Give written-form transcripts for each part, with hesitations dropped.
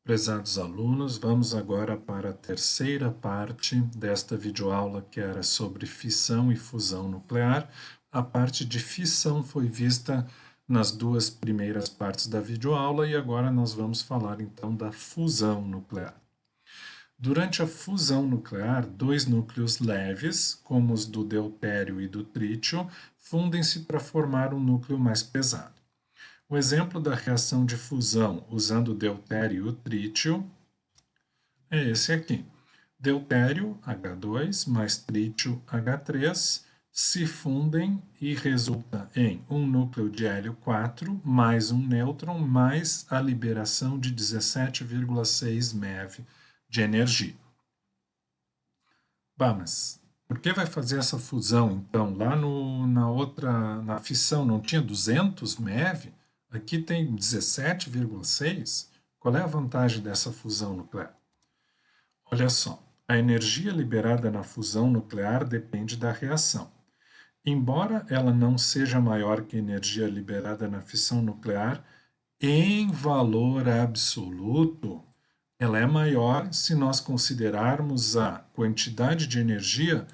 Prezados alunos, vamos agora para a terceira parte desta videoaula que era sobre fissão e fusão nuclear. A parte de fissão foi vista nas duas primeiras partes da videoaula e agora nós vamos falar então da fusão nuclear. Durante a fusão nuclear, dois núcleos leves, como os do deutério e do trítio, fundem-se para formar um núcleo mais pesado. O exemplo da reação de fusão usando o deutério e o trítio é esse aqui. Deutério, H2, mais trítio, H3, se fundem e resulta em um núcleo de hélio 4 mais um nêutron mais a liberação de 17,6 MeV de energia. Bah, mas por que vai fazer essa fusão então? Lá na fissão não tinha 200 MeV? Aqui tem 17,6. Qual é a vantagem dessa fusão nuclear? Olha só, a energia liberada na fusão nuclear depende da reação. Embora ela não seja maior que a energia liberada na fissão nuclear, em valor absoluto, ela é maior se nós considerarmos a quantidade de energia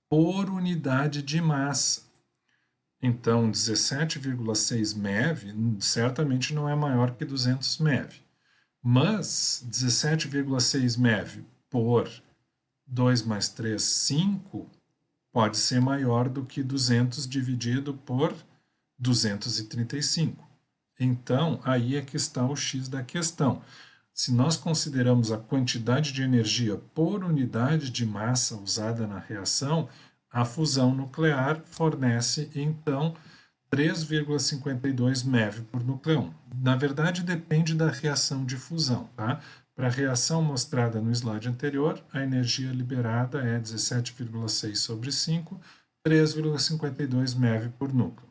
por unidade de massa. Então, 17,6 MeV certamente não é maior que 200 MeV. Mas 17,6 MeV por 2 mais 3, 5, pode ser maior do que 200 dividido por 235. Então, aí é que está o X da questão. Se nós consideramos a quantidade de energia por unidade de massa usada na reação, a fusão nuclear fornece, então, 3,52 MeV por núcleo. Na verdade, depende da reação de fusão, tá? Para a reação mostrada no slide anterior, a energia liberada é 17,6 sobre 5, 3,52 MeV por núcleo.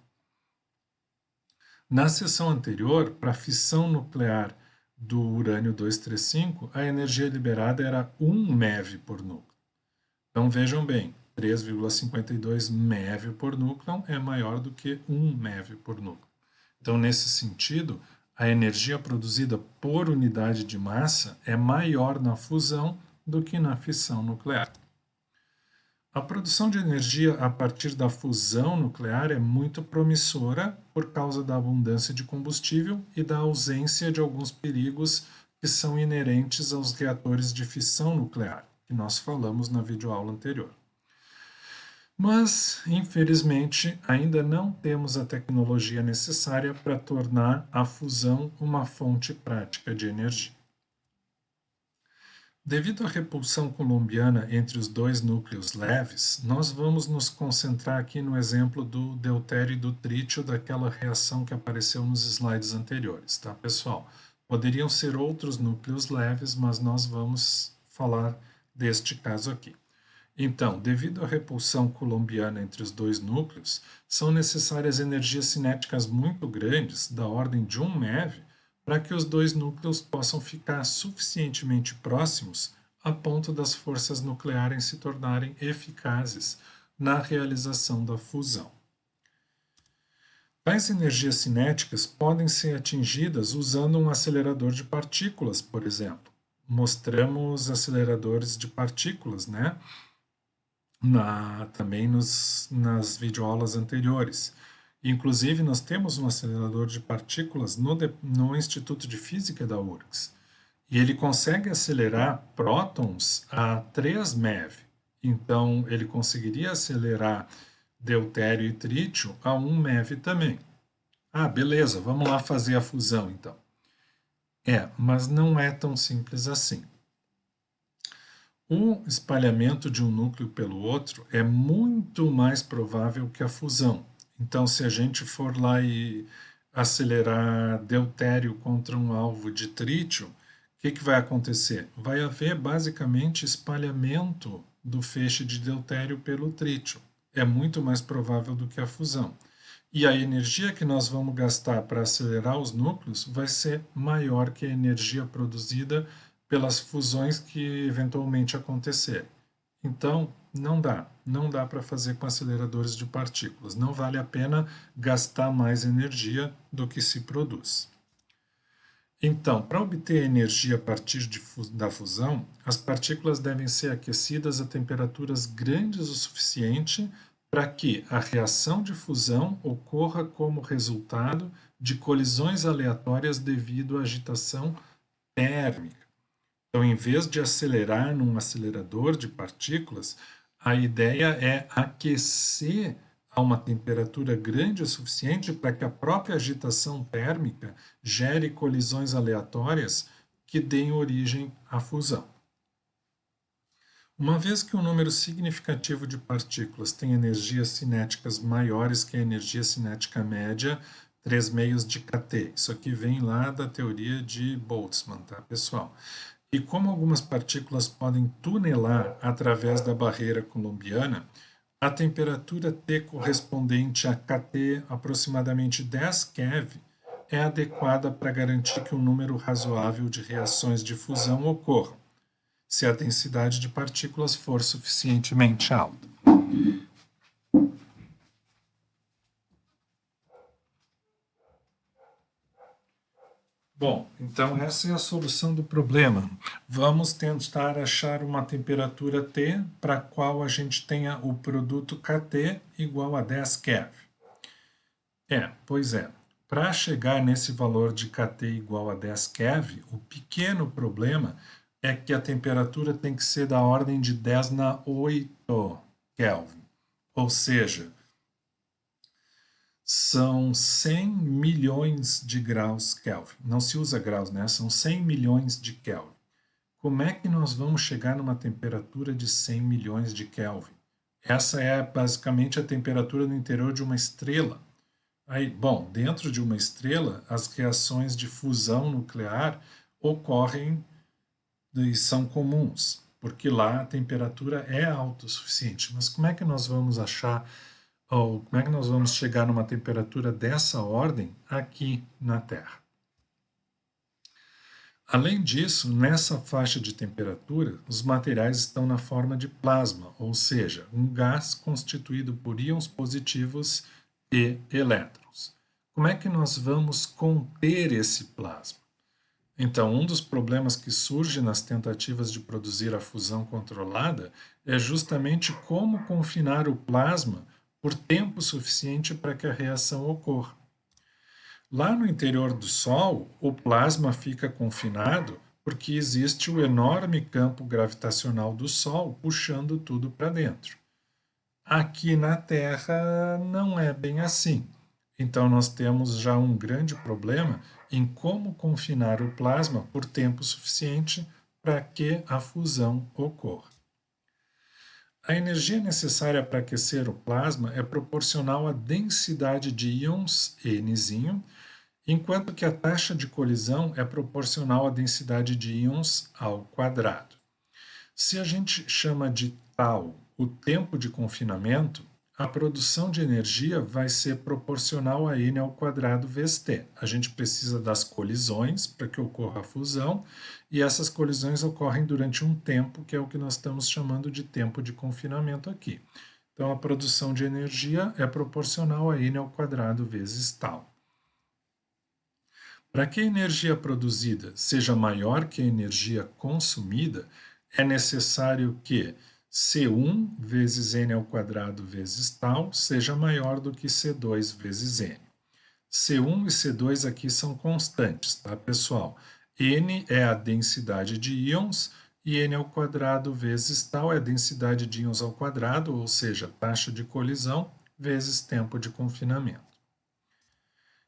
Na seção anterior, para a fissão nuclear do urânio 235, a energia liberada era 1 MeV por núcleo. Então vejam bem, 3,52 MeV por núcleo é maior do que 1 MeV por núcleo. Então, nesse sentido, a energia produzida por unidade de massa é maior na fusão do que na fissão nuclear. A produção de energia a partir da fusão nuclear é muito promissora por causa da abundância de combustível e da ausência de alguns perigos que são inerentes aos reatores de fissão nuclear, que nós falamos na videoaula anterior. Mas, infelizmente, ainda não temos a tecnologia necessária para tornar a fusão uma fonte prática de energia. Devido à repulsão coulombiana entre os dois núcleos leves, nós vamos nos concentrar aqui no exemplo do deutério e do trítio daquela reação que apareceu nos slides anteriores, tá, pessoal? Poderiam ser outros núcleos leves, mas nós vamos falar deste caso aqui. Então, devido à repulsão coulombiana entre os dois núcleos, são necessárias energias cinéticas muito grandes, da ordem de 1 MeV, para que os dois núcleos possam ficar suficientemente próximos a ponto das forças nucleares se tornarem eficazes na realização da fusão. Tais energias cinéticas podem ser atingidas usando um acelerador de partículas, por exemplo. Mostramos aceleradores de partículas, né? Também nas videoaulas anteriores. Inclusive, nós temos um acelerador de partículas no Instituto de Física da URGS. E ele consegue acelerar prótons a 3 MeV. Então, ele conseguiria acelerar deutério e trítio a 1 MeV também. Ah, beleza, vamos lá fazer a fusão, então. Mas não é tão simples assim. O espalhamento de um núcleo pelo outro é muito mais provável que a fusão. Então, se a gente for lá e acelerar deutério contra um alvo de trítio, o que vai acontecer? Vai haver basicamente espalhamento do feixe de deutério pelo trítio. É muito mais provável do que a fusão. E a energia que nós vamos gastar para acelerar os núcleos vai ser maior que a energia produzida pelas fusões que eventualmente acontecerem. Então, não dá para fazer com aceleradores de partículas. Não vale a pena gastar mais energia do que se produz. Então, para obter energia a partir da fusão, as partículas devem ser aquecidas a temperaturas grandes o suficiente para que a reação de fusão ocorra como resultado de colisões aleatórias devido à agitação térmica. Então, em vez de acelerar num acelerador de partículas, a ideia é aquecer a uma temperatura grande o suficiente para que a própria agitação térmica gere colisões aleatórias que deem origem à fusão. Uma vez que um número significativo de partículas tem energias cinéticas maiores que a energia cinética média, 3 meios de kT. Isso aqui vem lá da teoria de Boltzmann, tá, pessoal? E como algumas partículas podem tunelar através da barreira coulombiana, a temperatura T correspondente a kT, aproximadamente 10 keV, é adequada para garantir que um número razoável de reações de fusão ocorram, se a densidade de partículas for suficientemente alta. Bom, então essa é a solução do problema. Vamos tentar achar uma temperatura T para a qual a gente tenha o produto kT igual a 10 keV. Pois é. Para chegar nesse valor de kT igual a 10 keV, o pequeno problema é que a temperatura tem que ser da ordem de 10 na 8 Kelvin. Ou seja, são 100 milhões de graus Kelvin. Não se usa graus, né? São 100 milhões de Kelvin. Como é que nós vamos chegar numa temperatura de 100 milhões de Kelvin? Essa é basicamente a temperatura no interior de uma estrela. Aí, bom, dentro de uma estrela, as reações de fusão nuclear ocorrem e são comuns, porque lá a temperatura é alta o suficiente. Mas como é que nós vamos achar, ou como é que nós vamos chegar numa temperatura dessa ordem aqui na Terra? Além disso, nessa faixa de temperatura, os materiais estão na forma de plasma, ou seja, um gás constituído por íons positivos e elétrons. Como é que nós vamos conter esse plasma? Então, um dos problemas que surge nas tentativas de produzir a fusão controlada é justamente como confinar o plasma por tempo suficiente para que a reação ocorra. Lá no interior do Sol, o plasma fica confinado porque existe o enorme campo gravitacional do Sol puxando tudo para dentro. Aqui na Terra não é bem assim. Então, nós temos já um grande problema em como confinar o plasma por tempo suficiente para que a fusão ocorra. A energia necessária para aquecer o plasma é proporcional à densidade de íons, Nzinho, enquanto que a taxa de colisão é proporcional à densidade de íons ao quadrado. Se a gente chama de tal o tempo de confinamento, a produção de energia vai ser proporcional a n ao quadrado vezes t. A gente precisa das colisões para que ocorra a fusão, e essas colisões ocorrem durante um tempo, que é o que nós estamos chamando de tempo de confinamento aqui. Então, a produção de energia é proporcional a n ao quadrado vezes tal. Para que a energia produzida seja maior que a energia consumida, é necessário que C1 vezes n ao quadrado vezes tal seja maior do que C2 vezes n. C1 e C2 aqui são constantes, tá, pessoal? N é a densidade de íons e n ao quadrado vezes tal é a densidade de íons ao quadrado, ou seja, taxa de colisão vezes tempo de confinamento.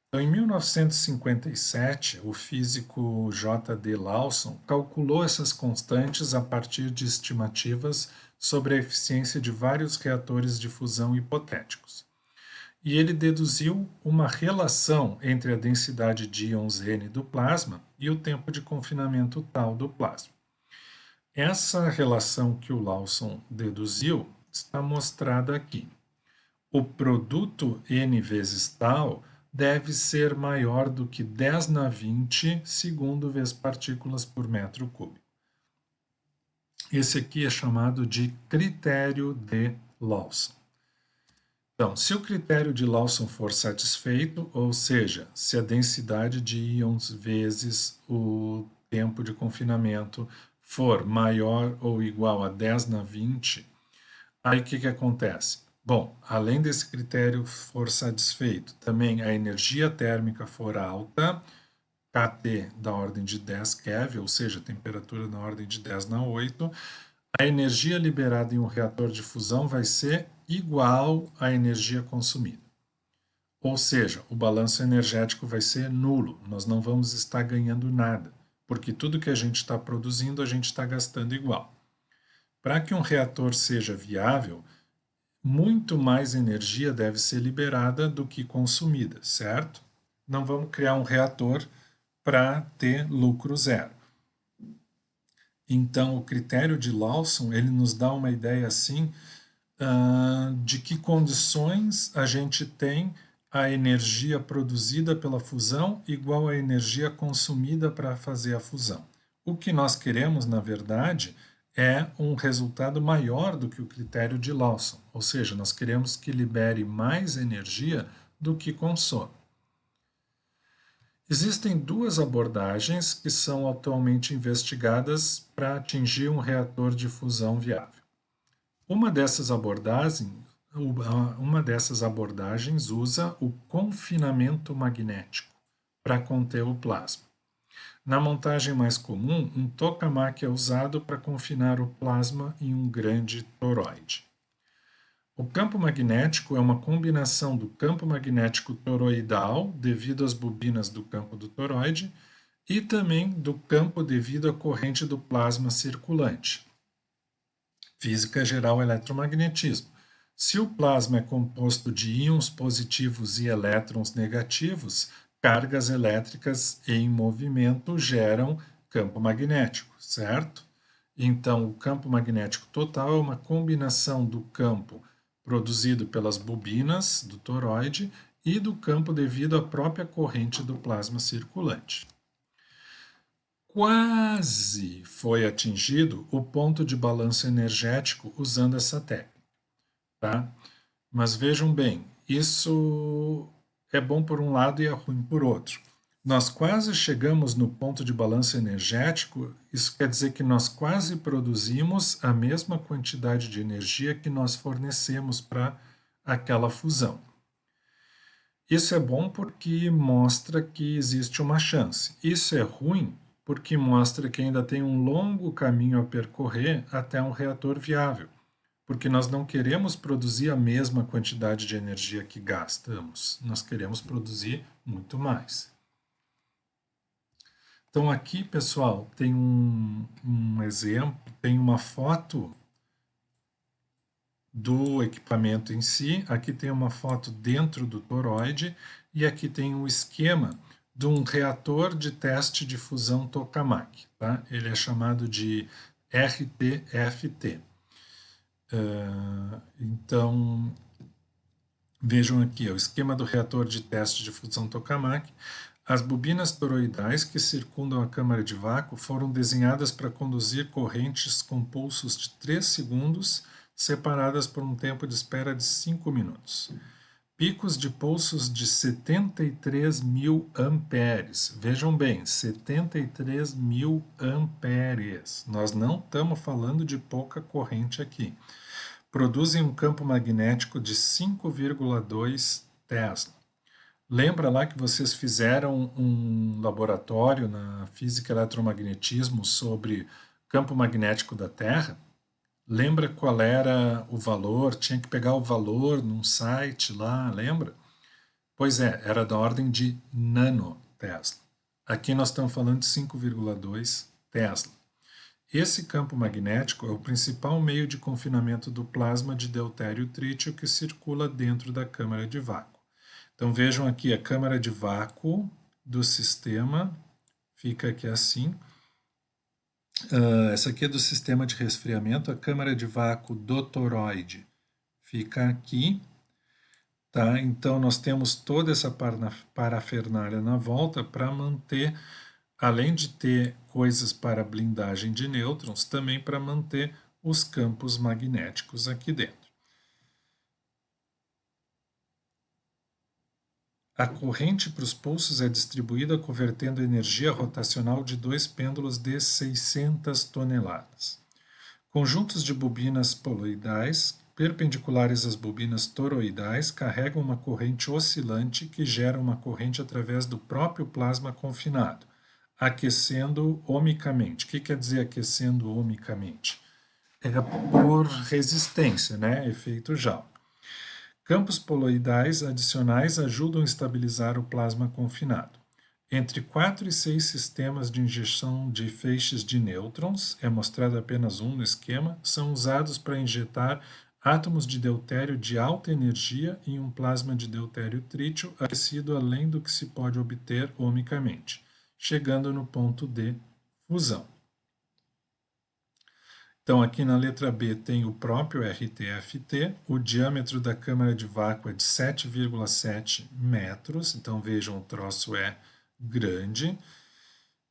Então, em 1957, o físico J.D. Lawson calculou essas constantes a partir de estimativas sobre a eficiência de vários reatores de fusão hipotéticos. E ele deduziu uma relação entre a densidade de íons N do plasma e o tempo de confinamento tal do plasma. Essa relação que o Lawson deduziu está mostrada aqui. O produto N vezes tal deve ser maior do que 10 na 20 segundo vezes partículas por metro cúbico. Esse aqui é chamado de critério de Lawson. Então, se o critério de Lawson for satisfeito, ou seja, se a densidade de íons vezes o tempo de confinamento for maior ou igual a 10 na 20, aí o que acontece? Bom, além desse critério for satisfeito, também a energia térmica for alta, KT da ordem de 10 keV, ou seja, temperatura na ordem de 10 na 8, a energia liberada em um reator de fusão vai ser igual à energia consumida. Ou seja, o balanço energético vai ser nulo, nós não vamos estar ganhando nada, porque tudo que a gente está produzindo, a gente está gastando igual. Para que um reator seja viável, muito mais energia deve ser liberada do que consumida, certo? Não vamos criar um reator para ter lucro zero. Então, o critério de Lawson, ele nos dá uma ideia assim de que condições a gente tem a energia produzida pela fusão igual à energia consumida para fazer a fusão. O que nós queremos, na verdade, é um resultado maior do que o critério de Lawson, ou seja, nós queremos que libere mais energia do que consome. Existem duas abordagens que são atualmente investigadas para atingir um reator de fusão viável. Uma dessas abordagens usa o confinamento magnético para conter o plasma. Na montagem mais comum, um tokamak é usado para confinar o plasma em um grande toroide. O campo magnético é uma combinação do campo magnético toroidal, devido às bobinas do campo do toroide, e também do campo devido à corrente do plasma circulante. Física geral eletromagnetismo. Se o plasma é composto de íons positivos e elétrons negativos, cargas elétricas em movimento geram campo magnético, certo? Então, o campo magnético total é uma combinação do campo produzido pelas bobinas do toroide e do campo devido à própria corrente do plasma circulante. Quase foi atingido o ponto de balanço energético usando essa técnica, tá? Mas vejam bem, isso é bom por um lado e é ruim por outro. Nós quase chegamos no ponto de balanço energético, isso quer dizer que nós quase produzimos a mesma quantidade de energia que nós fornecemos para aquela fusão. Isso é bom porque mostra que existe uma chance. Isso é ruim porque mostra que ainda tem um longo caminho a percorrer até um reator viável, porque nós não queremos produzir a mesma quantidade de energia que gastamos, nós queremos produzir muito mais. Então aqui, pessoal, tem um exemplo, tem uma foto do equipamento em si, aqui tem uma foto dentro do toroide e aqui tem um esquema de um reator de teste de fusão tokamak, tá? Ele é chamado de RTFT. Então, vejam aqui, o esquema do reator de teste de fusão tokamak. As bobinas toroidais que circundam a câmara de vácuo foram desenhadas para conduzir correntes com pulsos de 3 segundos, separadas por um tempo de espera de 5 minutos. Picos de pulsos de 73 mil amperes. Vejam bem, 73 mil amperes. Nós não estamos falando de pouca corrente aqui. Produzem um campo magnético de 5,2 Tesla. Lembra lá que vocês fizeram um laboratório na física e eletromagnetismo sobre campo magnético da Terra? Lembra qual era o valor? Tinha que pegar o valor num site lá, lembra? Pois é, era da ordem de nanotesla. Aqui nós estamos falando de 5,2 Tesla. Esse campo magnético é o principal meio de confinamento do plasma de deutério-trítio que circula dentro da câmara de vácuo. Então vejam aqui a câmara de vácuo do sistema, fica aqui assim. Essa aqui é do sistema de resfriamento, a câmara de vácuo do toroide fica aqui. Tá? Então nós temos toda essa parafernália na volta para manter, além de ter coisas para blindagem de nêutrons, também para manter os campos magnéticos aqui dentro. A corrente para os pulsos é distribuída convertendo energia rotacional de dois pêndulos de 600 toneladas. Conjuntos de bobinas poloidais, perpendiculares às bobinas toroidais, carregam uma corrente oscilante que gera uma corrente através do próprio plasma confinado, aquecendo ohmicamente. O que quer dizer aquecendo ohmicamente? É por resistência, né? Efeito Joule. Campos poloidais adicionais ajudam a estabilizar o plasma confinado. Entre 4 e 6 sistemas de injeção de feixes de nêutrons, é mostrado apenas um no esquema, são usados para injetar átomos de deutério de alta energia em um plasma de deutério-trítio aquecido além do que se pode obter ohmicamente, chegando no ponto de fusão. Então, aqui na letra B tem o próprio RTFT, o diâmetro da câmara de vácuo é de 7,7 metros, então vejam, o troço é grande.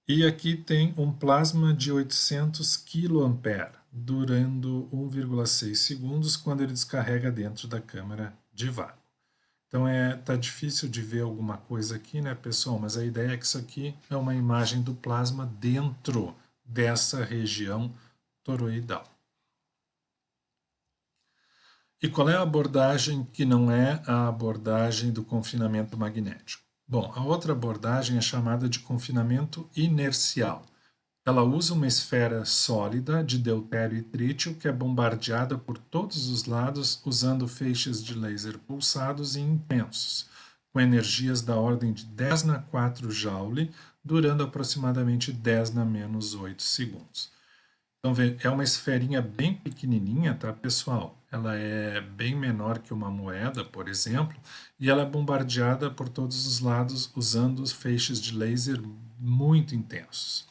E aqui tem um plasma de 800 kA, durando 1,6 segundos quando ele descarrega dentro da câmara de vácuo. Então, tá difícil de ver alguma coisa aqui, né, pessoal? Mas a ideia é que isso aqui é uma imagem do plasma dentro dessa região toroidal. E qual é a abordagem que não é a abordagem do confinamento magnético? Bom, a outra abordagem é chamada de confinamento inercial. Ela usa uma esfera sólida de deutério e trítio que é bombardeada por todos os lados usando feixes de laser pulsados e intensos, com energias da ordem de 10 na 4 Joule, durando aproximadamente 10 na menos 8 segundos. Então, é uma esferinha bem pequenininha, tá, pessoal? Ela é bem menor que uma moeda, por exemplo, e ela é bombardeada por todos os lados usando os feixes de laser muito intensos.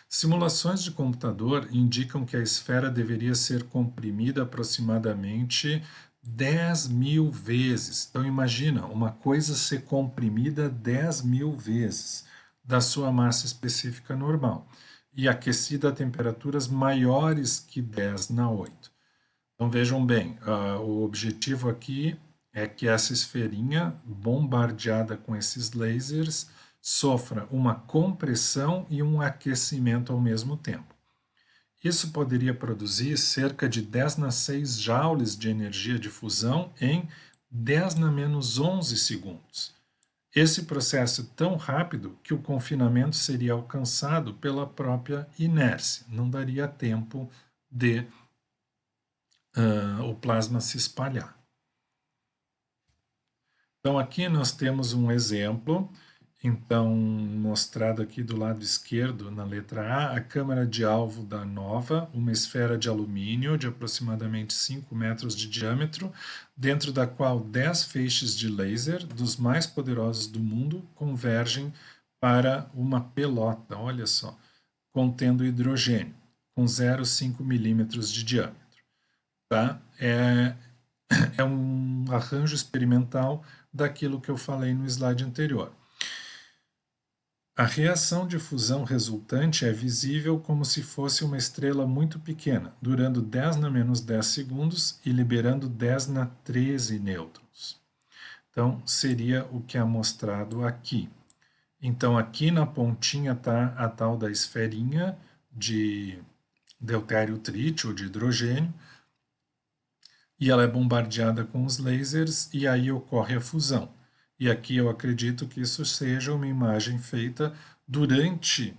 Simulações de computador indicam que a esfera deveria ser comprimida aproximadamente 10.000 vezes. Então, imagina uma coisa ser comprimida 10.000 vezes da sua massa específica normal e aquecida a temperaturas maiores que 10 na 8. Então vejam bem, o objetivo aqui é que essa esferinha bombardeada com esses lasers sofra uma compressão e um aquecimento ao mesmo tempo. Isso poderia produzir cerca de 10 na 6 joules de energia de fusão em 10 na menos 11 segundos. Esse processo é tão rápido que o confinamento seria alcançado pela própria inércia, não daria tempo de o plasma se espalhar. Então aqui nós temos um exemplo, então mostrado aqui do lado esquerdo na letra A câmara de alvo da NOVA, uma esfera de alumínio de aproximadamente 5 metros de diâmetro, dentro da qual 10 feixes de laser, dos mais poderosos do mundo, convergem para uma pelota, olha só, contendo hidrogênio, com 0,5 milímetros de diâmetro. Tá? É um arranjo experimental daquilo que eu falei no slide anterior. A reação de fusão resultante é visível como se fosse uma estrela muito pequena, durando 10 na menos 10 segundos e liberando 10 na 13 nêutrons. Então, seria o que é mostrado aqui. Então, aqui na pontinha está a tal da esferinha de deutério-trítio, de hidrogênio, e ela é bombardeada com os lasers e aí ocorre a fusão. E aqui eu acredito que isso seja uma imagem feita durante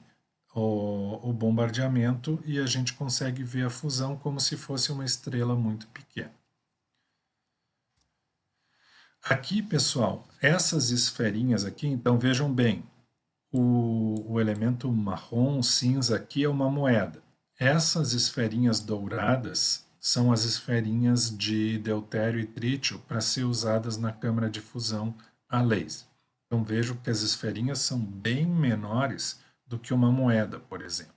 o bombardeamento e a gente consegue ver a fusão como se fosse uma estrela muito pequena. Aqui, pessoal, essas esferinhas aqui, então vejam bem, o elemento marrom cinza aqui é uma moeda. Essas esferinhas douradas são as esferinhas de deutério e trítio para ser usadas na câmara de fusão a laser. Então vejo que as esferinhas são bem menores do que uma moeda, por exemplo.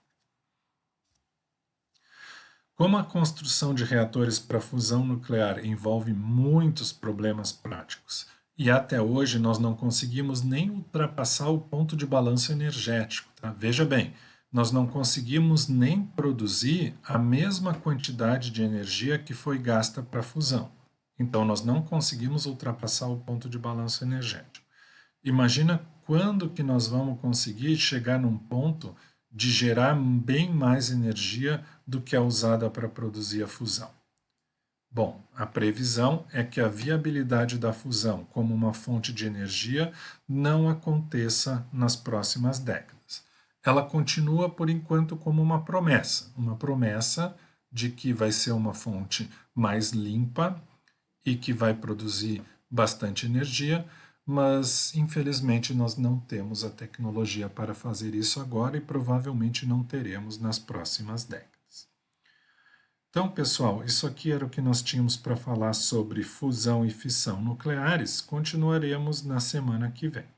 Como a construção de reatores para fusão nuclear envolve muitos problemas práticos, e até hoje nós não conseguimos nem ultrapassar o ponto de balanço energético. Tá? Veja bem, nós não conseguimos nem produzir a mesma quantidade de energia que foi gasta para a fusão. Então, nós não conseguimos ultrapassar o ponto de balanço energético. Imagina quando que nós vamos conseguir chegar num ponto de gerar bem mais energia do que é usada para produzir a fusão. Bom, a previsão é que a viabilidade da fusão como uma fonte de energia não aconteça nas próximas décadas. Ela continua, por enquanto, como uma promessa de que vai ser uma fonte mais limpa e que vai produzir bastante energia, mas infelizmente nós não temos a tecnologia para fazer isso agora e provavelmente não teremos nas próximas décadas. Então, pessoal, isso aqui era o que nós tínhamos para falar sobre fusão e fissão nucleares. Continuaremos na semana que vem.